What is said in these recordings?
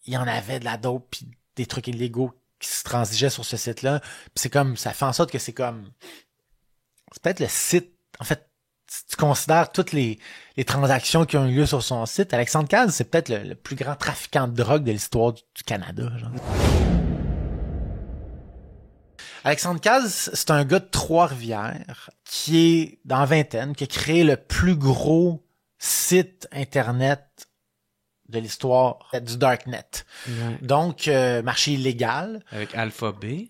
il y en avait de la dope puis des trucs illégaux qui se transigeaient sur ce site-là. Puis c'est comme, ça fait en sorte que c'est peut-être le site, en fait, si tu considères toutes les transactions qui ont eu lieu sur son site, Alexandre Cazes, c'est peut-être le plus grand trafiquant de drogue de l'histoire du Canada, genre. Alexandre Cazes, c'est un gars de Trois-Rivières qui est dans la vingtaine, qui a créé le plus gros site Internet de l'histoire du Darknet. Ouais. Donc, marché illégal. Avec Alphabet.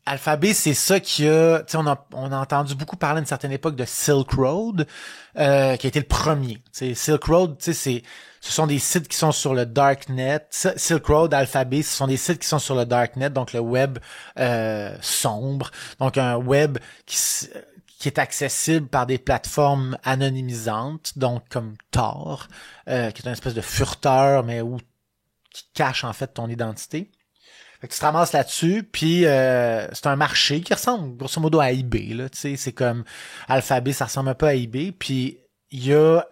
Alphabet, c'est ça qui a... Tu sais, on a entendu beaucoup parler à une certaine époque de Silk Road, qui a été le premier. Tu sais, Silk Road, tu sais, ce sont des sites qui sont sur le Darknet. Silk Road, Alphabet, ce sont des sites qui sont sur le Darknet, donc le web sombre. Donc, un web qui est accessible par des plateformes anonymisantes, donc comme Tor, qui est une espèce de furteur, mais qui cache en fait ton identité. Fait que tu te ramasses là-dessus, puis c'est un marché qui ressemble grosso modo à eBay, là, tu sais, c'est comme Alphabet, ça ressemble un peu à eBay, puis il y a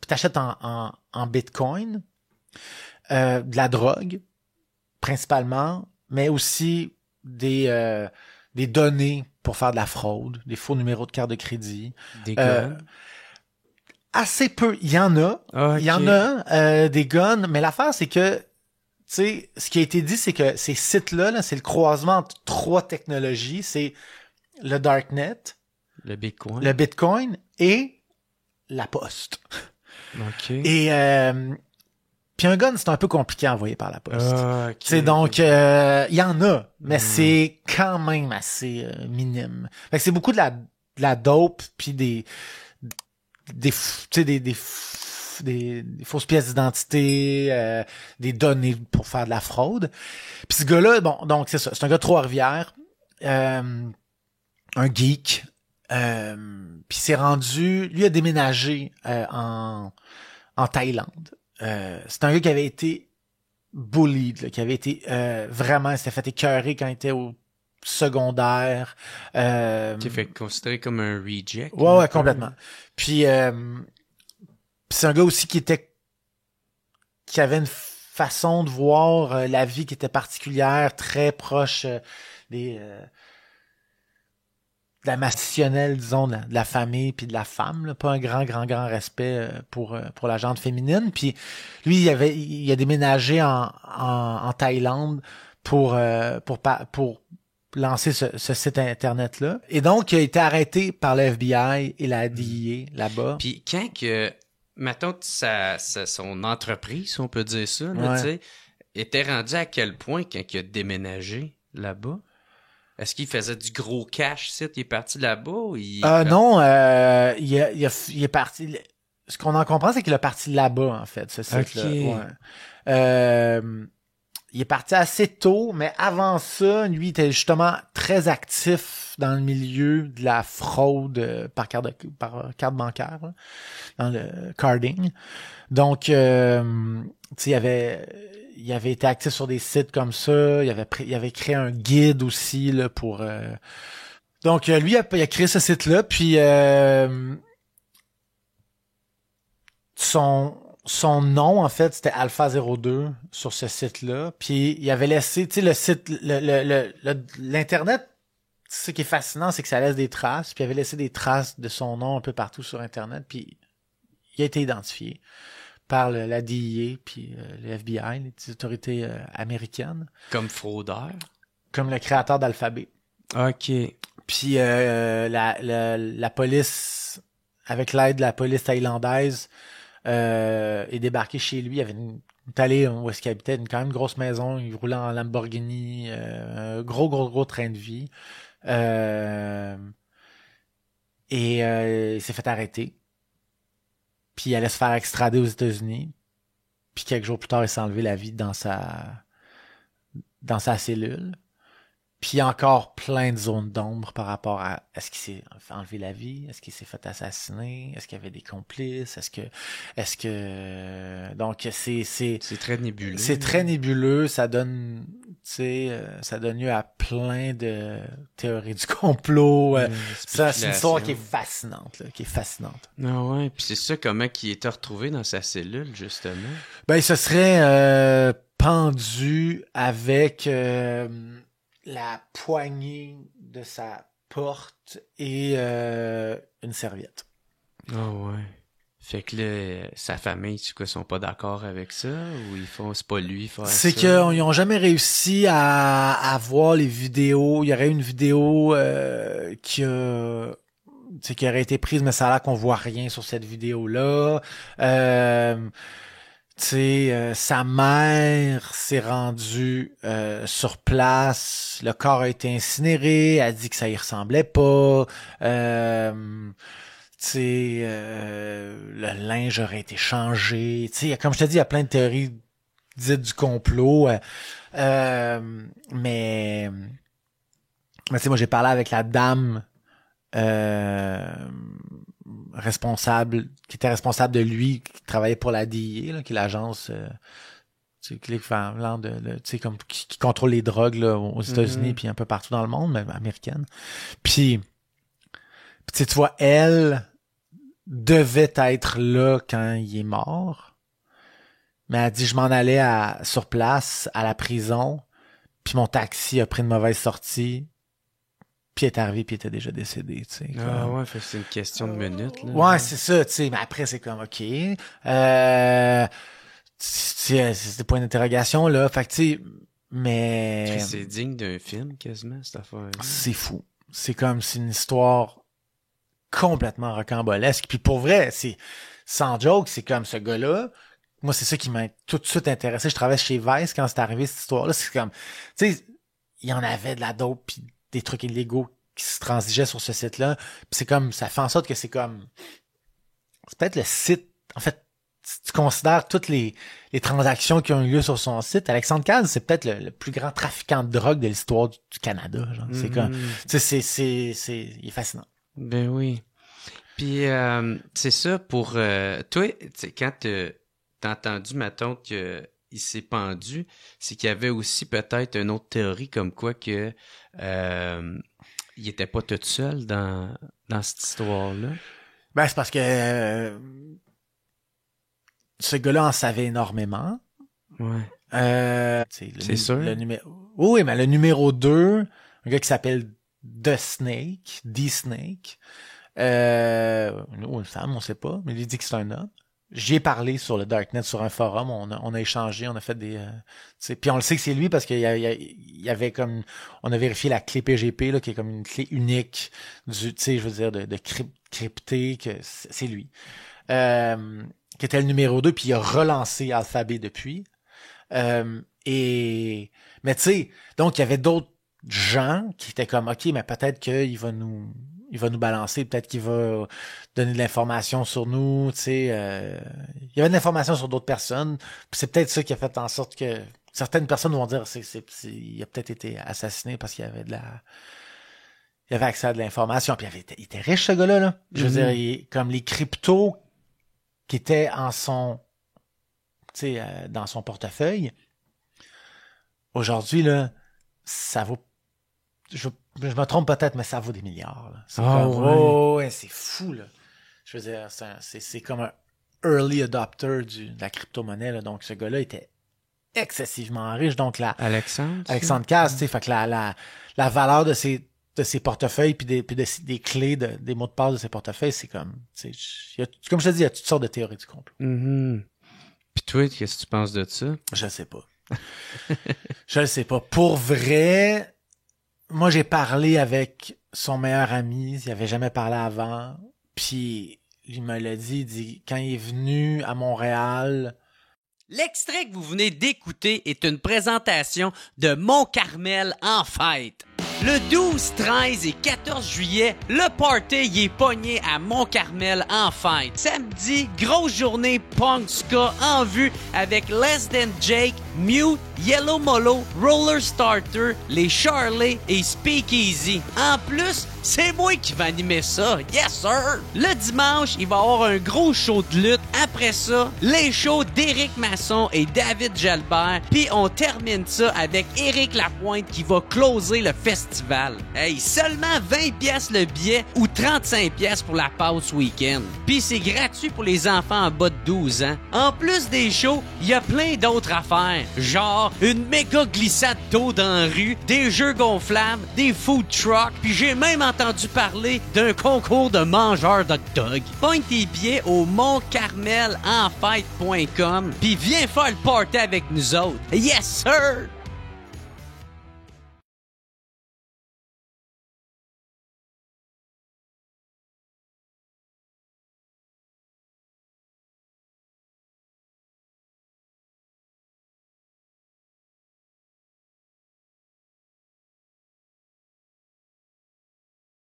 puis t'achètes en Bitcoin, de la drogue principalement, mais aussi des données pour faire de la fraude, des faux numéros de carte de crédit. Des guns. Assez peu, il y en a, Okay. il y en a des guns, mais l'affaire c'est que tu sais, ce qui a été dit, c'est que ces sites-là, là, c'est le croisement entre 3 technologies. C'est le Darknet, Le Bitcoin. le Bitcoin et la poste. OK. Et puis un gun, c'est un peu compliqué à envoyer par la poste. OK. Tu sais, donc, il y en a, mais c'est quand même assez minime. Fait que c'est beaucoup de la dope, puis des fausses pièces d'identité, des données pour faire de la fraude. Puis ce gars-là, bon, donc c'est ça, c'est un gars de Trois-Rivières, un geek, puis s'est rendu, lui a déménagé en Thaïlande. C'est un gars qui avait été bullied, là, qui avait été vraiment, s'était fait écœurer quand il était au secondaire. Qui est fait considéré comme un reject. Ouais, complètement. Puis c'est un gars aussi qui avait une façon de voir la vie qui était particulière, très proche de la massitionnelle, disons, de la famille puis de la femme, là. Pas un grand respect pour la gente féminine. Puis lui, il a déménagé en Thaïlande pour lancer ce site internet-là. Et donc, il a été arrêté par le FBI et la DEA là-bas. Puis quand que, mettons, son entreprise, si on peut dire ça, là, tu sais, était rendu à quel point quand il a déménagé là-bas? Est-ce qu'il faisait du gros cash, site? Il est parti là-bas ou non, il est parti... Ce qu'on en comprend, c'est qu'il est parti là-bas, en fait, ce site-là. Okay. Ouais. Il est parti assez tôt, mais avant ça, lui, il était justement très actif dans le milieu de la fraude par carte bancaire, là, dans le carding. Donc, tu sais, il avait été actif sur des sites comme ça. Il avait créé un guide aussi là pour. Donc, lui, il a créé ce site-là, puis son nom, en fait, c'était Alpha02 sur ce site-là. Puis il avait laissé, tu sais, le site, l'Internet, ce qui est fascinant, c'est que ça laisse des traces. Puis il avait laissé des traces de son nom un peu partout sur Internet. Puis il a été identifié par la DEA, puis le FBI, les autorités américaines. Comme fraudeur? Comme le créateur d'Alphabet. OK. Puis la police, avec l'aide de la police thaïlandaise, est débarqué chez lui. Il avait une allée où est-ce qu'il habitait, quand même grosse maison. Il roulait en Lamborghini, un gros train de vie. Et il s'est fait arrêter. Puis il allait se faire extrader aux États-Unis. Puis quelques jours plus tard, il s'est enlevé la vie dans sa cellule. Puis il y a encore plein de zones d'ombre par rapport à est-ce qu'il s'est enlevé la vie, est-ce qu'il s'est fait assassiner, est-ce qu'il y avait des complices, est-ce que donc c'est très nébuleux. C'est très nébuleux, ça donne ça donne lieu à plein de théories du complot. Ça, c'est une histoire qui est fascinante, là, Ah ouais, puis c'est ça, comment il était retrouvé dans sa cellule, justement? Ben, il se serait pendu avec la poignée de sa porte et une serviette. Ah ouais. Fait que là, sa famille, tu sais, sont pas d'accord avec ça, ou c'est pas lui faire ça? C'est qu'ils ont jamais réussi à voir les vidéos. Il y aurait une vidéo qui aurait été prise, mais ça a l'air qu'on voit rien sur cette vidéo-là. Sa mère s'est rendue sur place. Le corps a été incinéré. Elle a dit que ça y ressemblait pas. Le linge aurait été changé. Comme je te dis, il y a plein de théories dites du complot. Mais moi, j'ai parlé avec la dame responsable, qui était responsable de lui, qui travaillait pour la DEA, là, qui est l'agence l'équivalent comme qui contrôle les drogues là, aux États-Unis puis un peu partout dans le monde, même américaine. Puis tu vois, elle devait être là quand il est mort. Mais elle dit, je m'en allais sur place, à la prison, puis mon taxi a pris une mauvaise sortie, puis il est arrivé, puis il était déjà décédé, tu sais. Ouais, c'est une question de minutes, là. Ouais, c'est ça, tu sais, mais après, c'est comme, OK. C'est des points d'interrogation, là, fait que, tu sais, mais... C'est digne d'un film, quasiment, cette affaire. C'est fou. C'est une histoire complètement rocambolesque. Puis pour vrai, c'est sans joke, c'est comme ce gars-là. Moi, c'est ça qui m'a tout de suite intéressé. Je travaillais chez Vice quand c'est arrivé cette histoire-là. C'est comme, tu sais, il y en avait de la dope puis des trucs illégaux qui se transigeaient sur ce site-là. Puis c'est comme, ça fait en sorte que c'est peut-être le site. En fait, si tu considères toutes les transactions qui ont eu lieu sur son site, Alexandre Caz, c'est peut-être le plus grand trafiquant de drogue de l'histoire du Canada. Genre. C'est comme, tu sais, il est fascinant. Ben oui. Puis, c'est ça pour... toi, quand t'as entendu, mettons, qu'il s'est pendu, c'est qu'il y avait aussi peut-être une autre théorie comme quoi que il était pas tout seul dans cette histoire-là. Ben, c'est parce que ce gars-là en savait énormément. Ouais. C'est sûr. Oui, mais le numéro 2, un gars qui s'appelle The Snake, ou une femme, on sait pas, mais il dit que c'est un homme. J'y ai parlé sur le Darknet, sur un forum, on a échangé, on a fait des... puis on le sait que c'est lui parce qu'il y avait comme... On a vérifié la clé PGP, là, qui est comme une clé unique du, tu sais, je veux dire, de crypter, que c'est lui. Qui était le numéro 2, puis il a relancé Alphabet depuis. Mais tu sais, donc il y avait d'autres gens qui étaient comme, OK, mais peut-être qu'il va nous balancer, peut-être qu'il va donner de l'information sur nous, tu sais. Il y avait de l'information sur d'autres personnes, puis c'est peut-être ça qui a fait en sorte que certaines personnes vont dire il a peut-être été assassiné parce qu'il y avait il avait accès à de l'information, puis il était riche, ce gars-là, là. Je veux dire, comme les cryptos qui étaient dans son portefeuille, aujourd'hui, là, ça vaut... Je me trompe peut-être, mais ça vaut des milliards. Là. C'est ouais, c'est fou, là. Je veux dire, c'est comme un early adopter de la crypto-monnaie, là. Donc, ce gars-là était excessivement riche. Donc, Alexandre Caz, tu sais, fait que la valeur de ses portefeuilles puis des clés des mots de passe de ses portefeuilles, c'est comme, tu sais, comme je te dis, il y a toutes sortes de théories du complot. Puis toi, qu'est-ce que tu penses de ça? Je sais pas. Je le sais pas. Pour vrai, moi, j'ai parlé avec son meilleur ami, il avait jamais parlé avant, puis il me l'a dit, quand il est venu à Montréal... L'extrait que vous venez d'écouter est une présentation de Mont-Carmel en fête. Le 12, 13 et 14 juillet, le party y est pogné à Mont-Carmel en fête. Samedi, grosse journée punk ska en vue avec Less Than Jake, Mute, Yellow Molo, Roller Starter, les Charlie et Speakeasy. En plus, c'est moi qui vais animer ça. Yes, sir! Le dimanche, il va y avoir un gros show de lutte. Après Après ça, les shows d'Éric Masson et David Jalbert. Puis on termine ça avec Éric Lapointe qui va closer le festival. Hey, seulement 20 pièces le billet ou 35 pièces pour la passe week-end. Puis c'est gratuit pour les enfants en bas de 12 ans. En plus des shows, il y a plein d'autres affaires. Genre une méga glissade d'eau dans la rue, des jeux gonflables, des food trucks, puis j'ai même entendu parler d'un concours de mangeurs d'hot dog. Pogne tes billets au montcarmelenfête.com puis viens faire le party avec nous autres. Yes, sir!